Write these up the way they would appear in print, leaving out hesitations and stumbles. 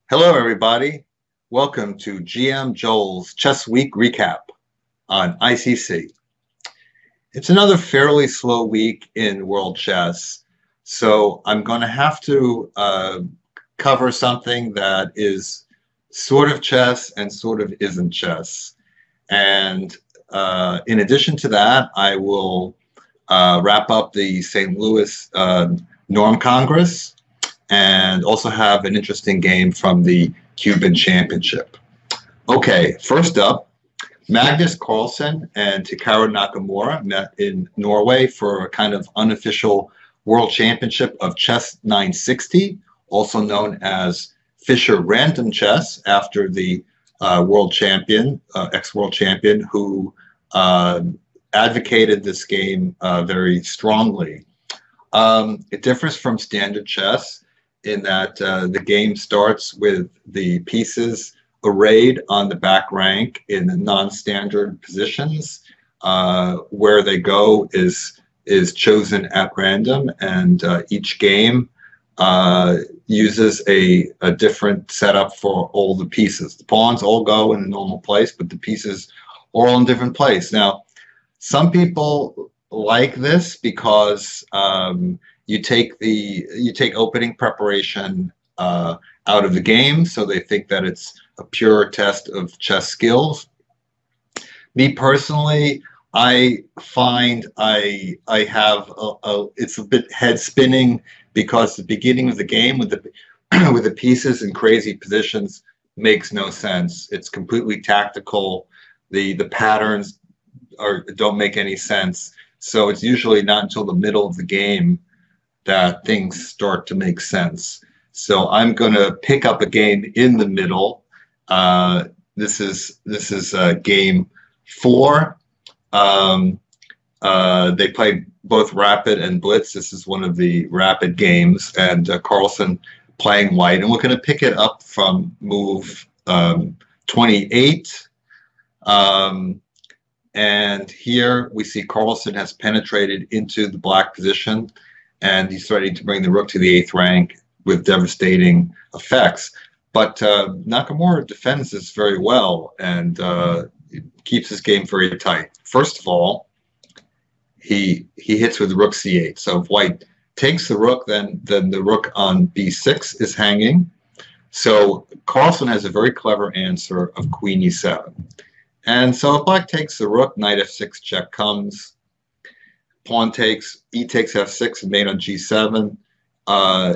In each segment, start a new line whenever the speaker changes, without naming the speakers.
Hello, everybody. Welcome to GM Joel's Chess Week Recap on ICC. It's another fairly slow week in world chess, so I'm going to have to cover something that is sort of chess and sort of isn't chess. And in addition to that, I will wrap up the St. Louis Norm Congress and also have an interesting game from the Cuban Championship. Okay, first up, Magnus Carlsen and Hikaru Nakamura met in Norway for a kind of unofficial World Championship of Chess 960, also known as Fischer Random Chess, after the world champion, ex-world champion, who advocated this game very strongly. It differs from standard chess in that the game starts with the pieces arrayed on the back rank in non-standard positions. Where they go is chosen at random, and each game uses a different setup for all the pieces. The pawns all go in a normal place, but the pieces are all in different place. Now, some people like this because you take opening preparation out of the game, so they think that it's a pure test of chess skills. Me personally, I find I have it's a bit head spinning because the beginning of the game with the with the pieces in crazy positions makes no sense. It's completely tactical. The patterns don't make any sense. So it's usually not until the middle of the game that things start to make sense. So I'm going to pick up a game in the middle. This is game 4. They play both rapid and blitz. This is one of the rapid games, and Carlsen playing white. And we're going to pick it up from move 28. And here we see Carlsen has penetrated into the black position, and he's starting to bring the rook to the 8th rank with devastating effects. But Nakamura defends this very well and keeps his game very tight. First of all, he hits with rook c8. So if white takes the rook, then the rook on b6 is hanging. So Carlsen has a very clever answer of queen e7. And so if black takes the rook, knight f6 check comes. Pawn takes, e takes f6, and mate on g7.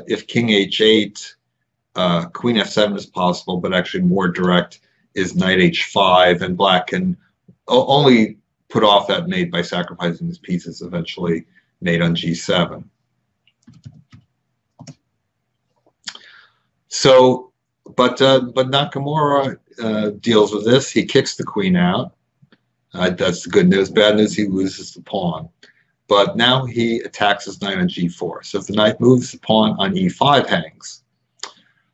If king h8, queen f7 is possible, but actually more direct is knight h5, and black can only put off that mate by sacrificing his pieces, eventually mate on g7. So, but Nakamura deals with this. He kicks the queen out. That's the good news. Bad news, he loses the pawn. But now he attacks his knight on g4. So if the knight moves, the pawn on e5 hangs.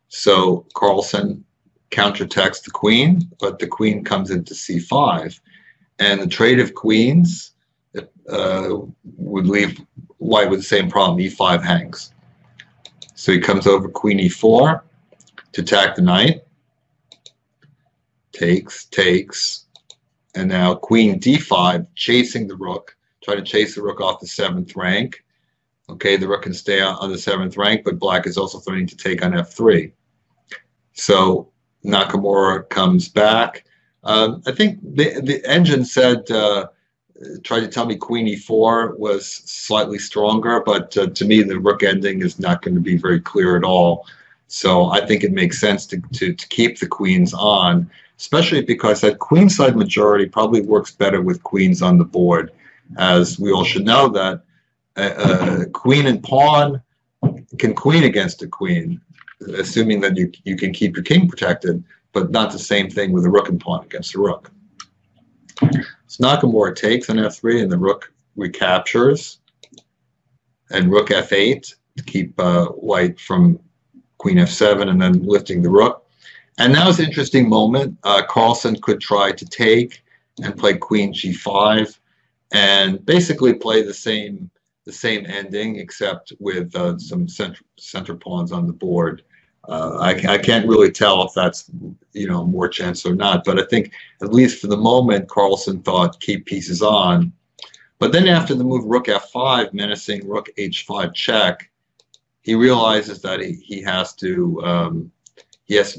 So Carlsen counterattacks the queen, but the queen comes into c5. And the trade of queens would leave white with the same problem. e5 hangs. So he comes over queen e4 to attack the knight. Takes, and now queen d5, chasing the rook. Try to chase the rook off the 7th rank. Okay, the rook can stay on the 7th rank, but black is also threatening to take on f3. So Nakamura comes back. I think the engine said, tried to tell me queen e4 was slightly stronger, but to me the rook ending is not going to be very clear at all. So I think it makes sense to keep the queens on, especially because that queenside majority probably works better with queens on the board, as we all should know that queen and pawn can queen against a queen, assuming that you can keep your king protected, but not the same thing with a rook and pawn against a rook. So Nakamura takes on f3, and the rook recaptures, and rook f8 to keep white from queen f7 and then lifting the rook. And now is an interesting moment. Carlsen could try to take and play queen g5 and basically play the same ending, except with some center pawns on the board. I can't really tell if that's, more chance or not. But I think at least for the moment, Carlsen thought keep pieces on. But then after the move rook f5, menacing rook h5 check, he realizes that he has to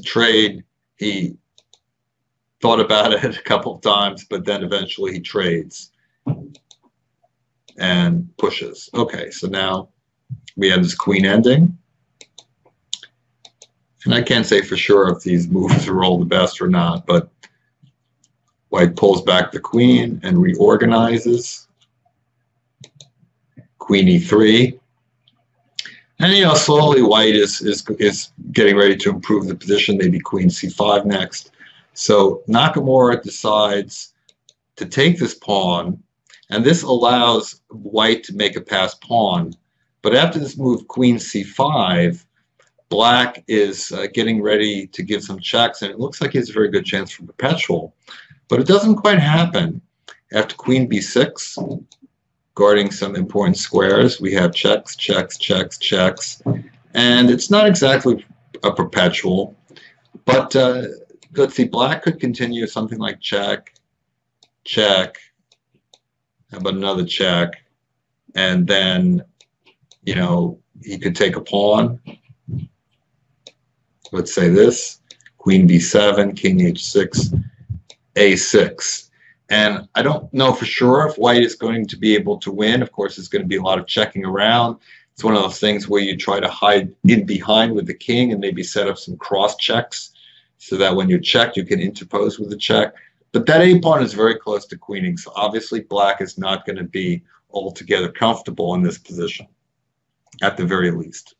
trade. He thought about it a couple of times, but then eventually he trades and pushes. Okay, so now we have this queen ending. And I can't say for sure if these moves are all the best or not, but white pulls back the queen and reorganizes. Queen e3. And, slowly white is getting ready to improve the position, maybe queen c5 next. So Nakamura decides to take this pawn, and this allows white to make a pass pawn. But after this move, queen c5, black is getting ready to give some checks, and it looks like he has a very good chance for perpetual. But it doesn't quite happen. After queen b6, guarding some important squares, we have checks, checks, checks, checks. And it's not exactly a perpetual, but let's see, black could continue something like check, check, how about another check, and then, he could take a pawn. Let's say this, queen b7, king h6, a6. And I don't know for sure if white is going to be able to win. Of course, there's going to be a lot of checking around. It's one of those things where you try to hide in behind with the king and maybe set up some cross checks so that when you check, you can interpose with the check. But that a-pawn is very close to queening, so obviously black is not going to be altogether comfortable in this position, at the very least.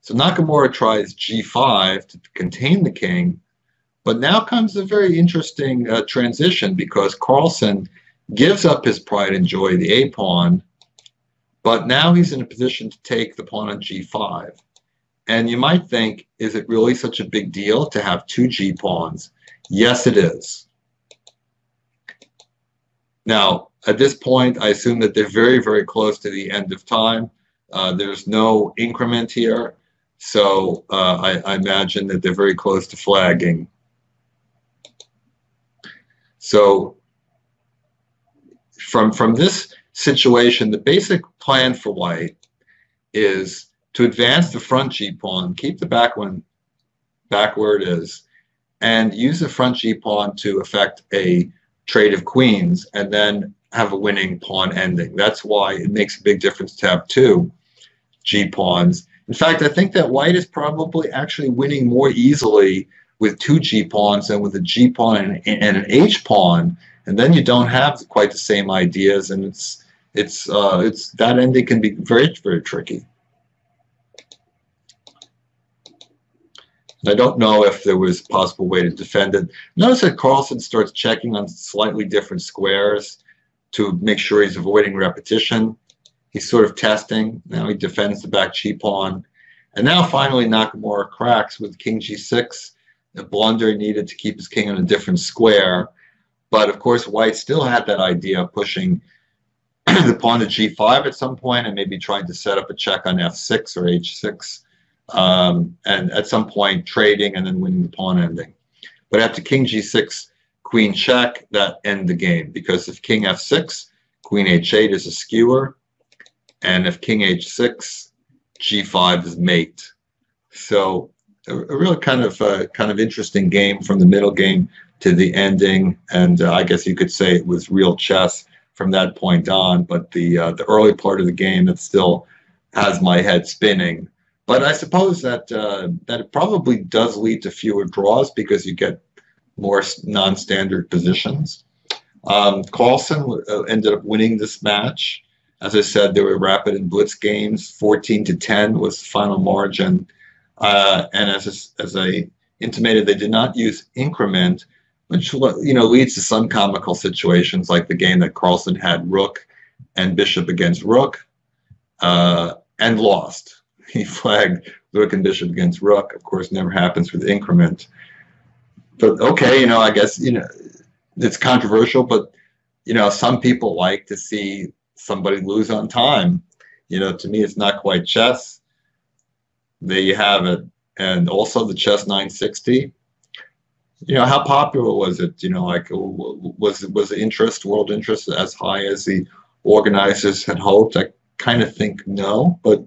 So Nakamura tries g5 to contain the king, but now comes a very interesting transition because Carlsen gives up his pride and joy, the a-pawn, but now he's in a position to take the pawn on g5. And you might think, is it really such a big deal to have two g-pawns? Yes, it is. Now, at this point, I assume that they're very, very close to the end of time. There's no increment here, so I imagine that they're very close to flagging. So from this situation, the basic plan for white is to advance the front g-pawn, keep the back one back where it is, and use the front g-pawn to effect a trade of queens, and then have a winning pawn ending. That's why it makes a big difference to have two g-pawns. In fact, I think that white is probably actually winning more easily with two g-pawns than with a g-pawn and an h-pawn, and then you don't have quite the same ideas, and it's that ending can be very, very tricky. I don't know if there was a possible way to defend it. Notice that Carlsen starts checking on slightly different squares to make sure he's avoiding repetition. He's sort of testing. Now he defends the back g-pawn. And now finally Nakamura cracks with king g6, a blunder needed to keep his king on a different square. But of course white still had that idea of pushing the pawn to g5 at some point and maybe trying to set up a check on f6 or h6. And at some point trading and then winning the pawn ending. But after king g6, queen check, that end the game, because if king f6, queen h8 is a skewer, and if king h6, g5 is mate. So a really kind of interesting game from the middle game to the ending, and I guess you could say it was real chess from that point on. But the early part of the game, it still has my head spinning. But I suppose that that it probably does lead to fewer draws because you get more non-standard positions. Carlsen ended up winning this match. As I said, there were rapid and blitz games. 14-10 was the final margin. And as I intimated, they did not use increment, which leads to some comical situations, like the game that Carlsen had rook and bishop against rook and lost. He flagged rook and bishop against rook. Of course, never happens with increment. But okay, I guess it's controversial, but some people like to see somebody lose on time. To me, it's not quite chess. There you have it. and also the chess 960. How popular was it? Like, was the interest, world interest, as high as the organizers had hoped? I kind of think no, but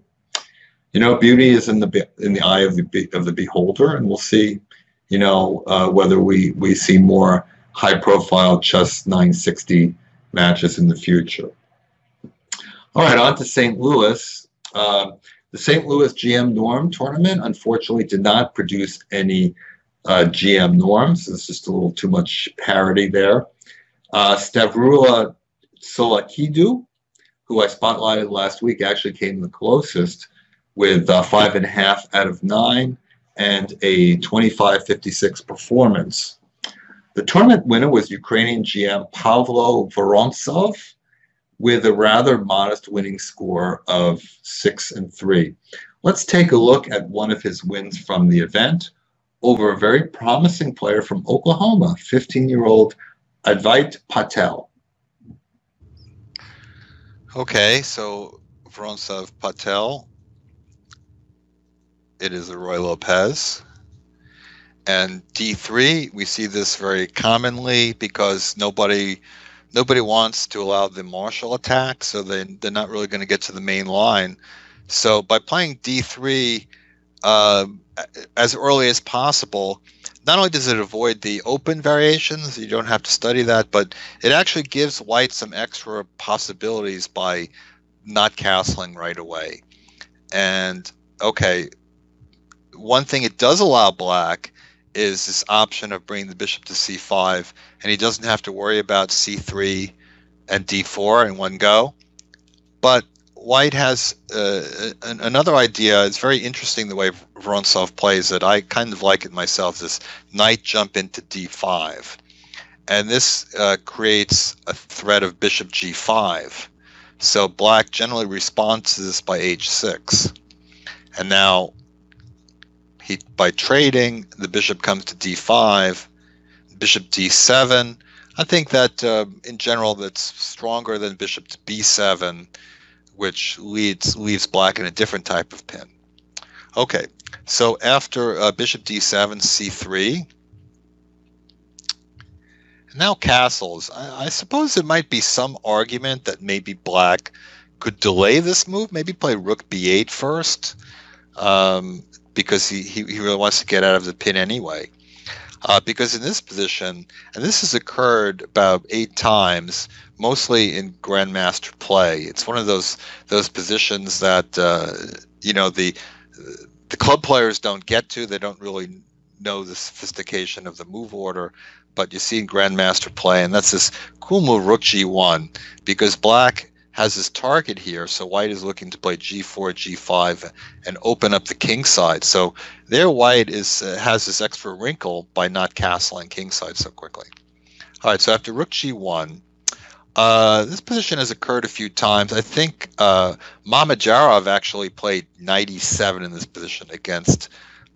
beauty is in the eye of the beholder, and we'll see, whether we see more high-profile chess 960 matches in the future. All right, on to St. Louis. The St. Louis GM Norm tournament, unfortunately, did not produce any GM norms. There's just a little too much parity there. Stavroula Solakidou, who I spotlighted last week, actually came the closest with 5.5 out of 9 and a 25.56 performance. The tournament winner was Ukrainian GM Pavlo Vorontsov with a rather modest winning score of 6-3. Let's take a look at one of his wins from the event over a very promising player from Oklahoma, 15-year-old Advait Patel.
Okay, so Vorontsov Patel, it is a Roy Lopez. And D3, we see this very commonly because nobody wants to allow the martial attack, so they're not really going to get to the main line. So by playing D3 as early as possible, not only does it avoid the open variations, you don't have to study that, but it actually gives white some extra possibilities by not castling right away. And okay, one thing it does allow black is this option of bringing the bishop to c5, and he doesn't have to worry about c3 and d4 in one go. But white has another idea. It's very interesting the way Vorontsov plays it. I kind of like it myself, this knight jump into d5. And this creates a threat of bishop g5. So black generally responds to this by h6. And now, by trading, the bishop comes to d5, bishop d7. I think that in general that's stronger than bishop to b7, which leaves black in a different type of pin. Okay, so after bishop d7, c3, now castles. I suppose there might be some argument that maybe black could delay this move, maybe play rook b8 first, because he really wants to get out of the pin anyway. Because in this position, and this has occurred about 8 times, mostly in Grandmaster play. It's one of those positions that the club players don't get to. They don't really know the sophistication of the move order, but you see in Grandmaster play, and that's this cool move, rook g1, because black has this target here, so white is looking to play g4, g5, and open up the king side. So there white has this extra wrinkle by not castling king side so quickly. All right, so after rook g1, this position has occurred a few times. I think Mamedyarov actually played knight e7 in this position against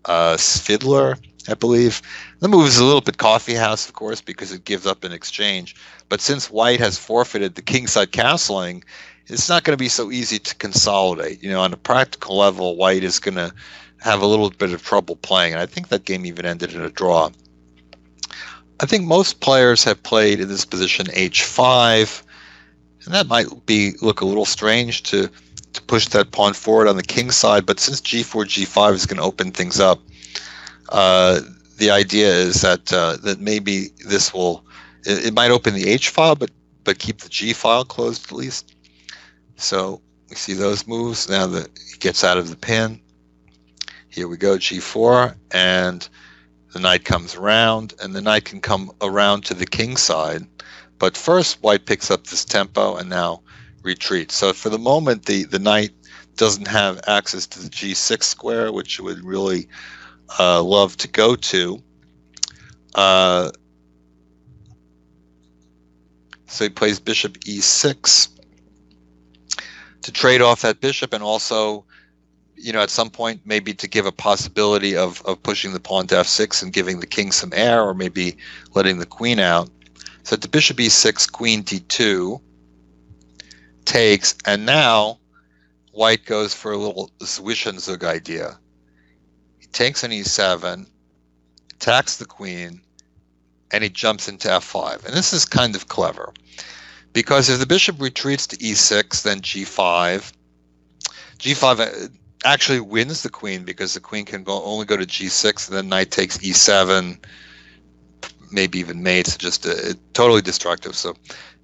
Svidler, I believe. The move is a little bit coffee house, of course, because it gives up in exchange. But since white has forfeited the kingside castling, it's not going to be so easy to consolidate. On a practical level, white is going to have a little bit of trouble playing. And I think that game even ended in a draw. I think most players have played in this position h5, and that might look a little strange to push that pawn forward on the king side. But since g4, g5 is going to open things up, the idea is that maybe this will, it might open the H file, but keep the G file closed at least. So we see those moves. Now that he gets out of the pin, here we go, G4, and the knight comes around, and the knight can come around to the king side. But first, white picks up this tempo and now retreats. So for the moment, the knight doesn't have access to the G6 square, which would really love to go to. So he plays bishop e6 to trade off that bishop, and also, at some point maybe to give a possibility of pushing the pawn to f6 and giving the king some air, or maybe letting the queen out. So the bishop e6, queen d2 takes, and now white goes for a little Zwischenzug idea. He takes on e7, attacks the queen, and he jumps into f5. And this is kind of clever, because if the bishop retreats to e6, then g5. G5 actually wins the queen, because the queen can only go to g6, and then knight takes e7, maybe even mates, just totally destructive. So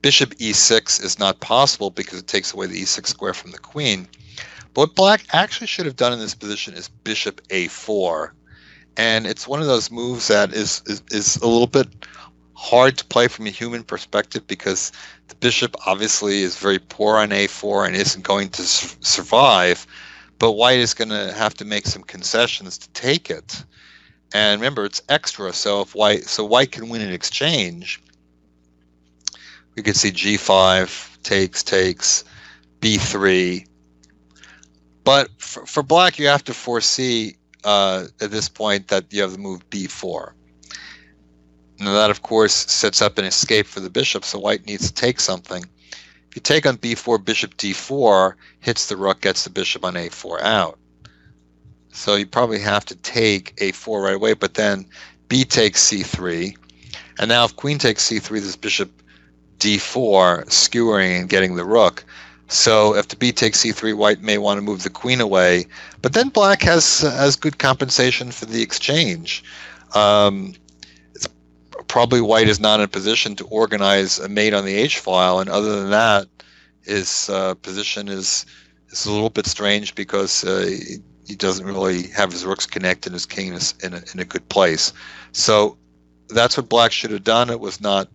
bishop e6 is not possible because it takes away the e6 square from the queen. But what black actually should have done in this position is bishop a4. And it's one of those moves that is a little bit hard to play from a human perspective, because the bishop obviously is very poor on a4 and isn't going to survive. But white is going to have to make some concessions to take it. And remember, it's extra, so if white can win in exchange. We could see g5 takes b3. But for black, you have to foresee at this point that you have the move b4. Now that, of course, sets up an escape for the bishop, so white needs to take something. If you take on b4, bishop d4 hits the rook, gets the bishop on a4 out. So you probably have to take a4 right away, but then b takes c3. And now if queen takes c3, this bishop d4 skewering and getting the rook. So if the b takes c3, white may want to move the queen away. But then black has good compensation for the exchange. It's probably white is not in a position to organize a mate on the h-file, and other than that, his position is a little bit strange, because he doesn't really have his rooks connect, and his king is in a good place. So that's what black should have done. It was not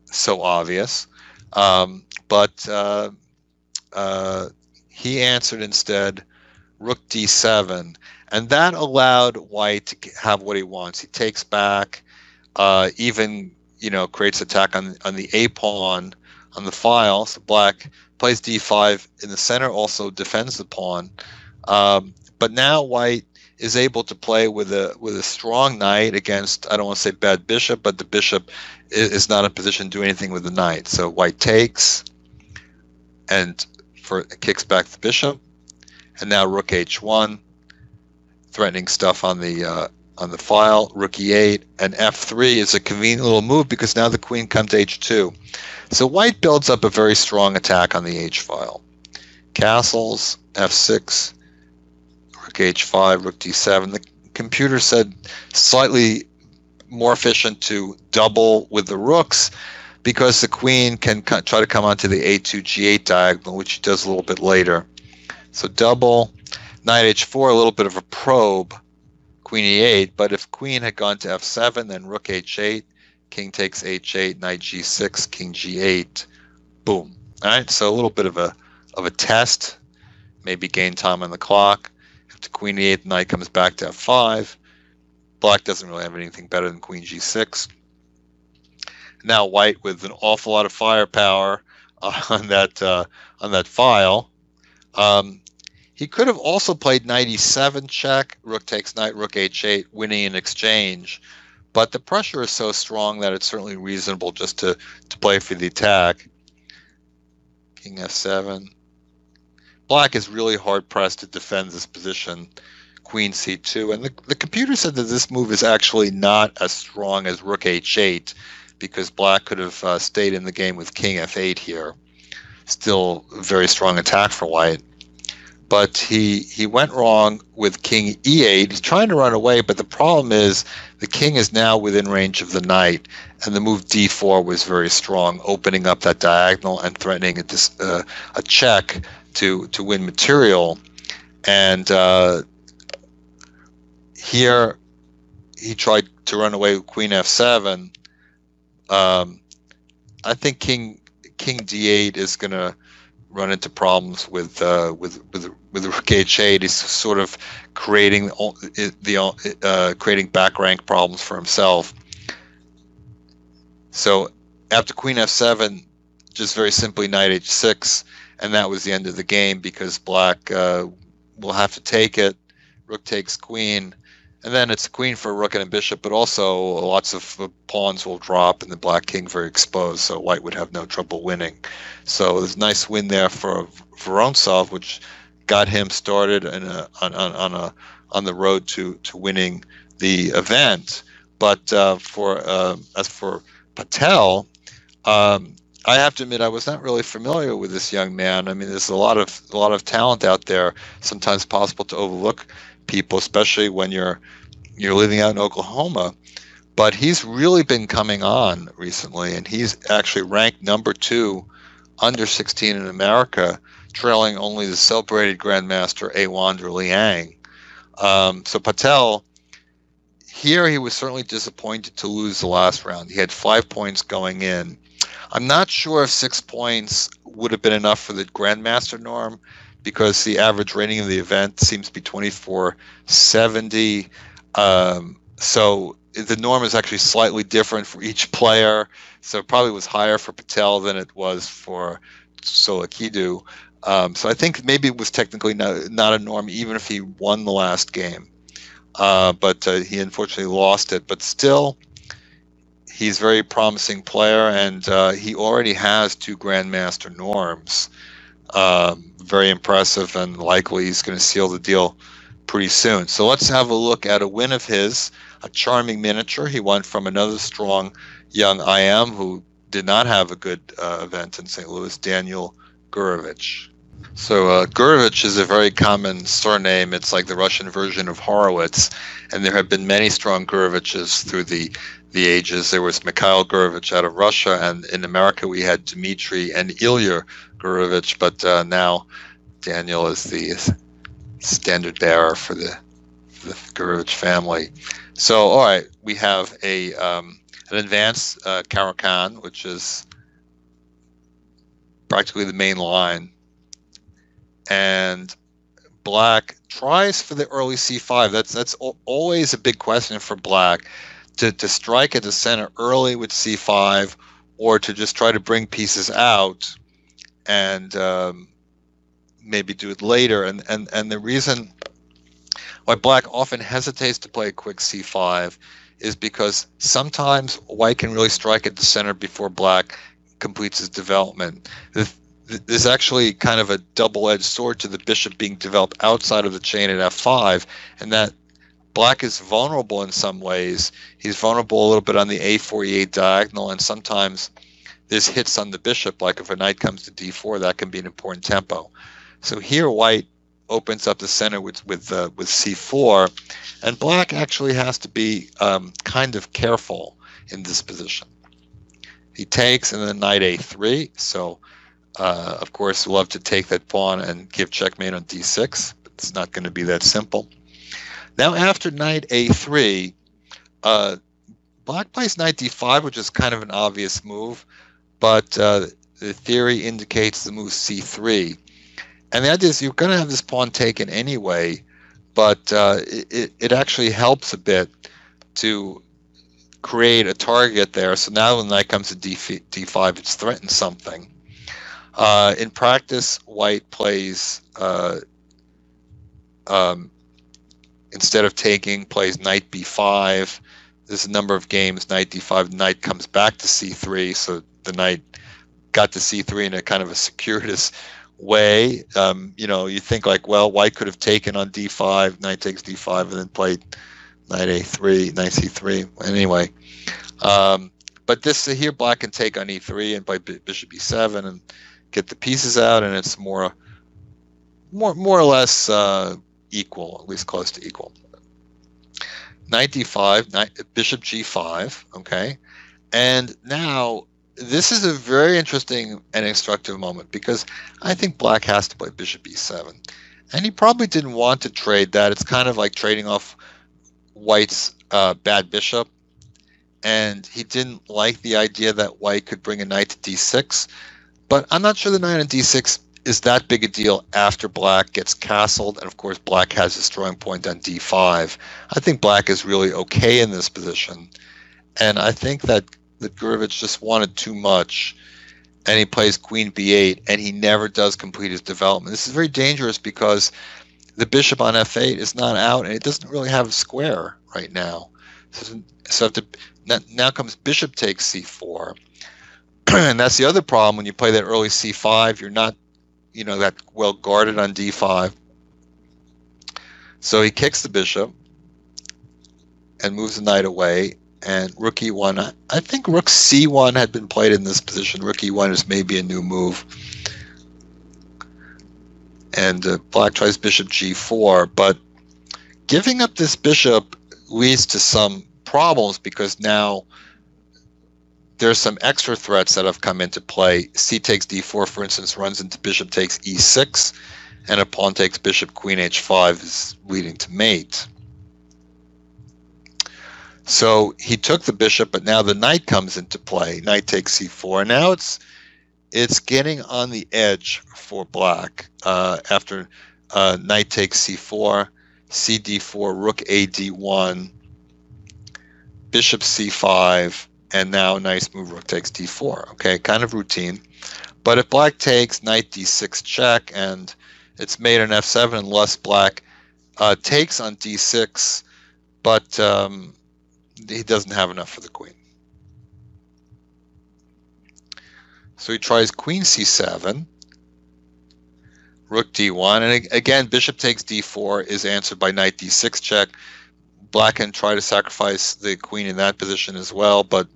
so obvious, but he answered instead rook d7, and that allowed white to have what he wants. He takes back, even creates attack on the a pawn on the file. So black plays d5 in the center, also defends the pawn. But now white is able to play with a strong knight against, I don't want to say bad bishop, but the bishop is not in a position to do anything with the knight. So white takes and kicks back the bishop, and now rook h1, threatening stuff on the file. Rook e8 and f3 is a convenient little move, because now the queen comes to h2. So white builds up a very strong attack on the h-file. Castles, f6, rook h5, rook d7. The computer said slightly more efficient to double with the rooks, because the queen can try to come onto the a2 g8 diagonal, which she does a little bit later. So double, knight h4, a little bit of a probe, queen e8. But if queen had gone to f7, then rook h8, king takes h8, knight g6, king g8, boom. All right, so a little bit of a test, maybe gain time on the clock. If the queen e8, the knight comes back to f5. Black doesn't really have anything better than queen g6. Now white with an awful lot of firepower on that file. He could have also played knight e7 check, rook takes knight, rook h8, winning in exchange. But the pressure is so strong that it's certainly reasonable just to play for the attack. King f7. Black is really hard pressed to defend this position. Queen c2. And the computer said that this move is actually not as strong as rook h8, because black could have stayed in the game with king f8 here. Still a very strong attack for white. But he went wrong with king e8. He's trying to run away, but the problem is the king is now within range of the knight, and the move d4 was very strong, opening up that diagonal and threatening a check to win material. And here he tried to run away with queen f7. I think king d8 is going to run into problems with rook h8. He's sort of creating creating back rank problems for himself. So after queen f7, just very simply knight h6, and that was the end of the game, because black will have to take it. Rook takes queen. And then it's a queen for a rook and a bishop, but also lots of pawns will drop, and the black king very exposed, so white would have no trouble winning. So there's a nice win there for Vorontsov, which got him started on the road to winning the event. But as for Patel, I have to admit I was not really familiar with this young man. I mean, there's a lot of talent out there. Sometimes possible to overlook people, especially when you're living out in Oklahoma. But he's really been coming on recently, and he's actually ranked number 2 under 16 in America, trailing only the celebrated Grandmaster Ewander Liang. So Patel, here he was certainly disappointed to lose the last round. He had 5 points going in. I'm not sure if 6 points would have been enough for the Grandmaster norm, because the average rating of the event seems to be 2470. So the norm is actually slightly different for each player. So it probably was higher for Patel than it was for Solokidu. So I think maybe it was technically not a norm, even if he won the last game. But he unfortunately lost it. But still, he's a very promising player, and he already has 2 Grandmaster norms. Very impressive, and likely he's going to seal the deal pretty soon. So let's have a look at a win of his, a charming miniature. He won from another strong young IM who did not have a good event in St. Louis, Daniel Gurevich. So Gurevich is a very common surname. It's like the Russian version of Horowitz, and there have been many strong Gureviches through the ages. There was Mikhail Gurevich out of Russia, and in America we had Dmitry and Ilya Gurevich, but now Daniel is the standard bearer for the Gurevich family. So, all right, we have an advanced Caro-Kann, which is practically the main line, and Black tries for the early c5. That's always a big question for Black, to strike at the center early with c5, or to just try to bring pieces out and maybe do it later. And the reason why Black often hesitates to play a quick c5 is because sometimes White can really strike at the center before Black completes his development. There's actually kind of a double-edged sword to the bishop being developed outside of the chain at f5, and that Black is vulnerable in some ways. He's vulnerable a little bit on the a4, e8 diagonal, and sometimes there's hits on the bishop, like if a knight comes to d4, that can be an important tempo. So here White opens up the center with c4, and Black actually has to be kind of careful in this position. He takes, and then knight a3, so of course we'll love to take that pawn and give checkmate on d6, but it's not going to be that simple. Now after knight a3, Black plays knight d5, which is kind of an obvious move, but the theory indicates the move c3. And the idea is you're going to have this pawn taken anyway, but it actually helps a bit to create a target there. So now when the knight comes to d5, it's threatened something. In practice, White plays, instead of taking, plays knight b5. There's a number of games, knight d5, knight comes back to c3, so the knight got to c3 in a kind of a circuitous way. You think like, well, White could have taken on d5, knight takes d5, and then played knight a3, knight c3. Anyway, but this here, Black can take on e3 and play bishop e7 and get the pieces out, and it's more or less equal, at least close to equal. Knight d5, bishop g5, okay? And now this is a very interesting and instructive moment, because I think Black has to play bishop e7. And he probably didn't want to trade that. It's kind of like trading off White's bad bishop. And he didn't like the idea that White could bring a knight to d6. But I'm not sure the knight on d6 is that big a deal after Black gets castled, and of course Black has a strong point on d5. I think Black is really okay in this position, and I think that Gurevich just wanted too much, and he plays queen b8, and he never does complete his development. This is very dangerous because the bishop on f8 is not out, and it doesn't really have a square right now. So now comes bishop takes c4, and that's the other problem when you play that early c5. You're not that well guarded on d5. So he kicks the bishop and moves the knight away, and rook e1. I think rook c1 had been played in this position. Rook e1 is maybe a new move. And black tries bishop g4, but giving up this bishop leads to some problems because now there's some extra threats that have come into play. C takes d4, for instance, runs into bishop takes e6, and a pawn takes bishop queen h5 is leading to mate. So he took the bishop, but now the knight comes into play. Knight takes c4. And now it's getting on the edge for black after knight takes c4, cd4, rook a d1, bishop c5, and now nice move, rook takes d4. Okay, kind of routine. But if black takes, knight d6 check, and it's mate on f7 unless black takes on d6, but he doesn't have enough for the queen. So he tries queen c7, rook d1, and again bishop takes d4 is answered by knight d6 check. Black can try to sacrifice the queen in that position as well, but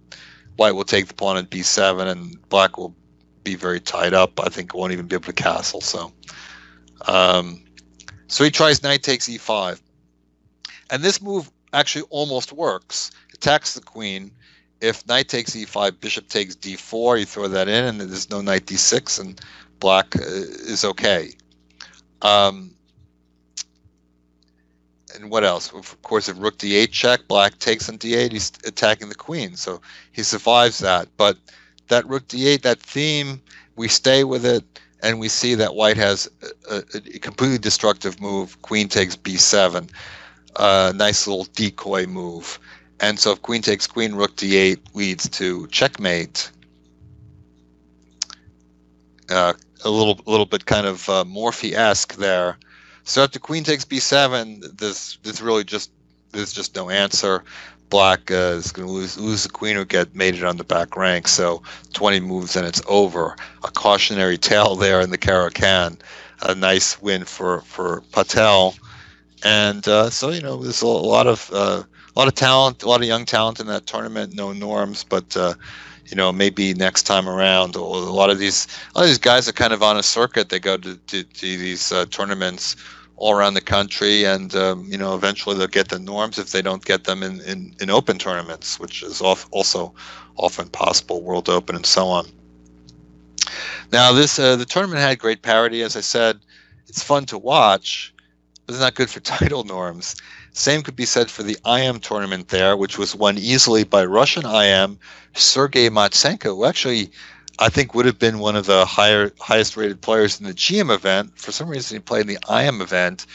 white will take the pawn at b7, and black will be very tied up. I think won't even be able to castle. So he tries knight takes e5, and this move actually almost works. Attacks the queen. If knight takes e5, bishop takes d4, you throw that in, and there's no knight d6, and black is okay. And what else? Of course, if rook d8 check, black takes on d8, he's attacking the queen, so he survives that. But that rook d8, that theme, we stay with it, and we see that white has a completely destructive move. Queen takes b7, nice little decoy move. And so if queen takes queen, rook d8 leads to checkmate. A little bit kind of Morphy-esque there. So after queen takes b7, there's just no answer. Black is going to lose the queen or get mated on the back rank. So 20 moves and it's over. A cautionary tale there in the Caro-Kann. A nice win for Patel. And so there's a lot of talent, a lot of young talent in that tournament. No norms, but maybe next time around. A lot of these guys are kind of on a circuit. They go to these tournaments all around the country, and eventually they'll get the norms if they don't get them in open tournaments, which is also often possible, World Open and so on. Now the tournament had great parity, as I said. It's fun to watch, but it's not good for title norms. Same could be said for the IM tournament there, which was won easily by Russian IM Sergei Matsenko, who actually I think would have been one of the highest rated players in the GM event. For some reason, he played in the IM event,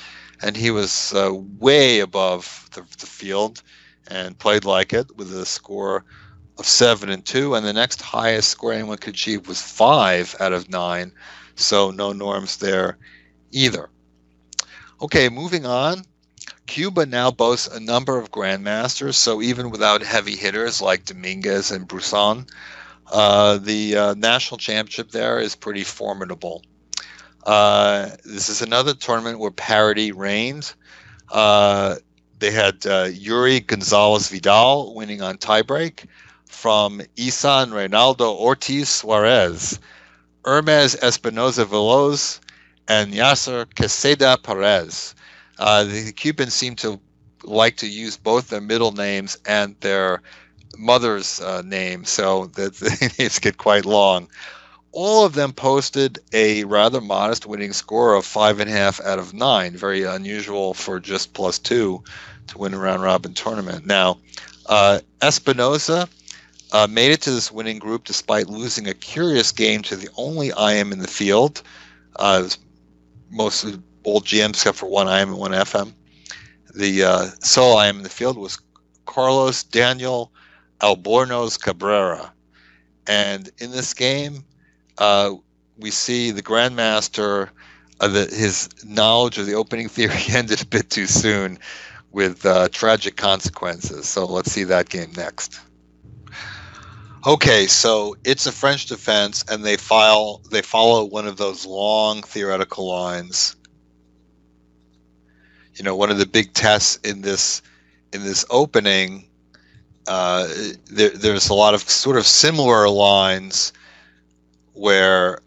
and he was way above the field and played like it with a score of 7-2. And the next highest score anyone could achieve was 5 out of 9. So no norms there either. Okay, moving on. Cuba now boasts a number of grandmasters, so even without heavy hitters like Dominguez and Broussard, the national championship there is pretty formidable. This is another tournament where parity reigned. They had Yuri Gonzalez Vidal winning on tiebreak from Isan Reynaldo Ortiz Suarez, Hermes Espinoza Veloz, and Yasser Quesada Perez. The Cubans seem to like to use both their middle names and their mother's name, so that the names get quite long. All of them posted a rather modest winning score of 5.5 out of 9. Very unusual for just +2 to win a round-robin tournament. Now, Espinoza made it to this winning group despite losing a curious game to the only IM in the field. It was mostly all GMs except for one IM and one FM. The sole IM in the field was Carlos Daniel Albornoz Cabrera. And in this game, we see the Grandmaster, his knowledge of the opening theory ended a bit too soon with tragic consequences. So let's see that game next. Okay, so it's a French defense, and they follow one of those long theoretical lines. You know, one of the big tests in this opening. There's a lot of sort of similar lines where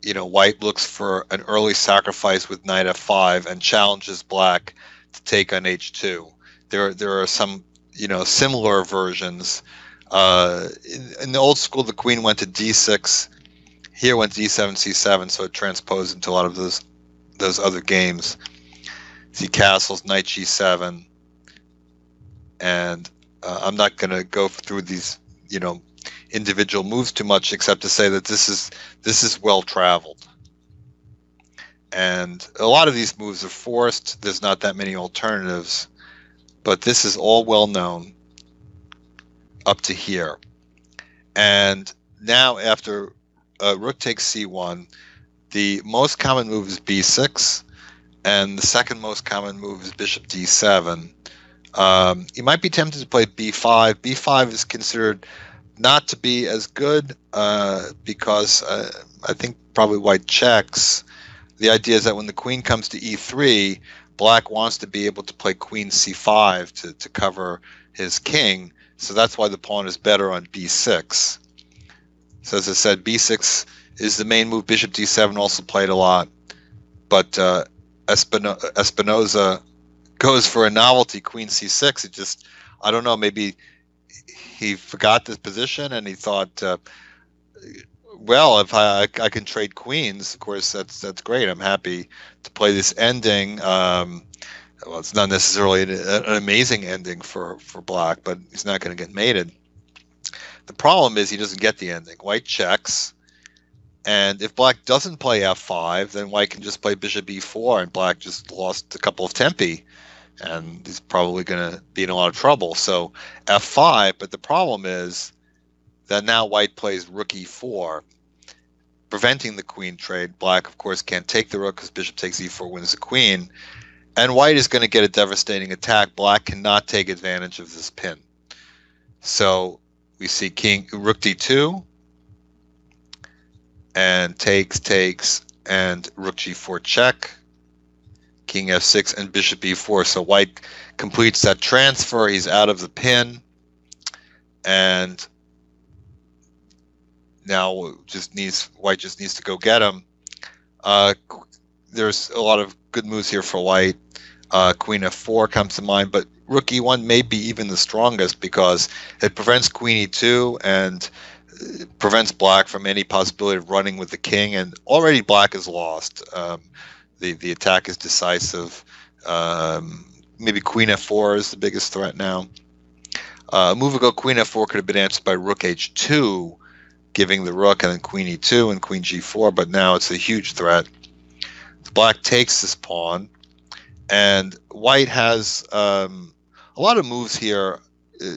you know, white looks for an early sacrifice with knight f5 and challenges black to take on h2. There are some, you know, similar versions. In the old school, the queen went to d6. Here went d7, c7, so it transposed into a lot of those other games. See castles, knight g7, and I'm not going to go through these, you know, individual moves too much, except to say that this is well traveled, and a lot of these moves are forced. There's not that many alternatives, but this is all well known up to here. And now after rook takes c1, the most common move is b6, and the second most common move is bishop d7. You might be tempted to play b5. b5 is considered not to be as good because I think probably white checks. The idea is that when the queen comes to e3, black wants to be able to play queen c5 to cover his king. So that's why the pawn is better on b6. So as I said, b6 is the main move. Bishop d7 also played a lot. But Espinosa goes for a novelty, queen c6. It just, I don't know, maybe he forgot this position and he thought, well, if I can trade queens, of course, that's great. I'm happy to play this ending. Well, it's not necessarily an amazing ending for black, but he's not going to get mated. The problem is he doesn't get the ending. White checks, and if black doesn't play f5, then white can just play bishop e4, and black just lost a couple of tempi, and he's probably going to be in a lot of trouble. So f5, but the problem is that now white plays rook e4, preventing the queen trade. Black, of course, can't take the rook because bishop takes e4 wins the queen. And white is going to get a devastating attack. Black cannot take advantage of this pin. So we see rook d2, and takes, and rook g4 check, king f6, and bishop e4. So white completes that transfer. He's out of the pin, and now white just needs to go get him. There's a lot of good moves here for white. Queen f4 comes to mind, but rook e1 may be even the strongest because it prevents queen e2 and prevents black from any possibility of running with the king, and already black is lost. The attack is decisive. Maybe queen f4 is the biggest threat now. A move ago, queen f4 could have been answered by rook h2, giving the rook, and then queen e2 and queen g4, but now it's a huge threat. Black takes this pawn, and white has a lot of moves here.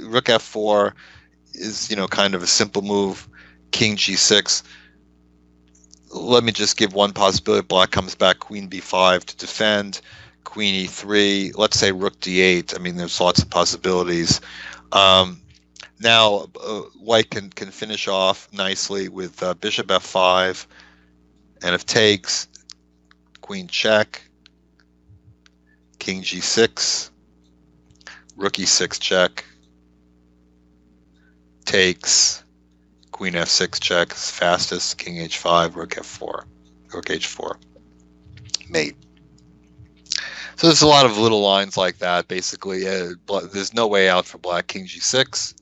Rook f4 is, you know, kind of a simple move. King g6. Let me just give one possibility. Black comes back, queen b5 to defend, queen e3. Let's say rook d8. I mean, there's lots of possibilities. Now white can finish off nicely with bishop f5, and if takes, queen check, king g6, rook e6 check, takes, queen f6 check is fastest, king h5, rook f4, rook h4, mate. So there's a lot of little lines like that. Basically, there's no way out for black. King g6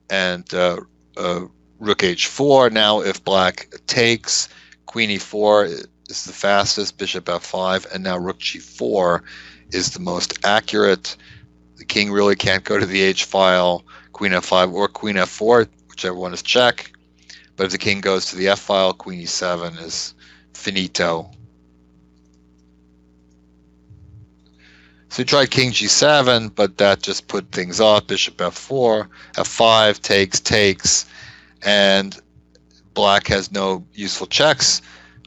and rook h4. Now if black takes, queen e4 is the fastest, bishop f5, and now rook g4 is the most accurate. The king really can't go to the h file, queen f5 or queen f4, whichever one is check. But if the king goes to the f file, queen e7 is finito. So he tried king g7, but that just put things off. Bishop f4, f5, takes, and black has no useful checks.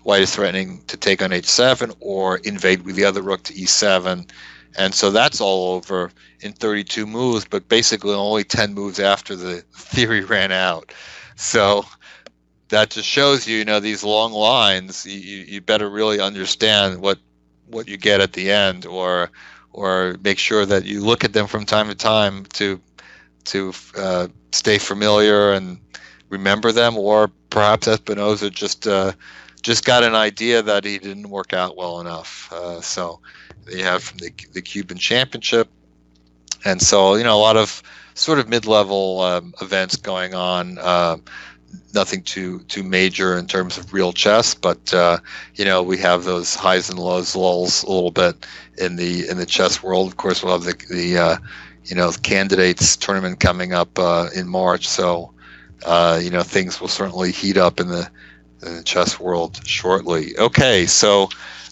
White is threatening to take on h7 or invade with the other rook to e7, And so that's all over in 32 moves, but basically only 10 moves after the theory ran out. So that just shows you, these long lines, you better really understand what you get at the end, or make sure that you look at them from time to time to stay familiar and remember them. Or perhaps Espinoza just got an idea that he didn't work out well enough. So they have from the Cuban Championship, and so a lot of sort of mid-level events going on. Nothing too major in terms of real chess, but we have those highs and lows, lulls a little bit in the chess world. Of course, we'll have the candidates tournament coming up in March, so things will certainly heat up in the chess world shortly. Okay, so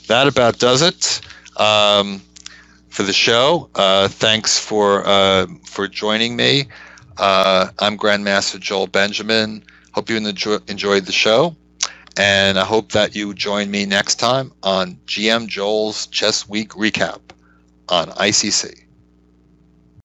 that about does it for the show. Thanks for joining me. I'm Grandmaster Joel Benjamin. Hope you enjoyed the show, and I hope that you join me next time on GM Joel's Chess Week Recap on ICC.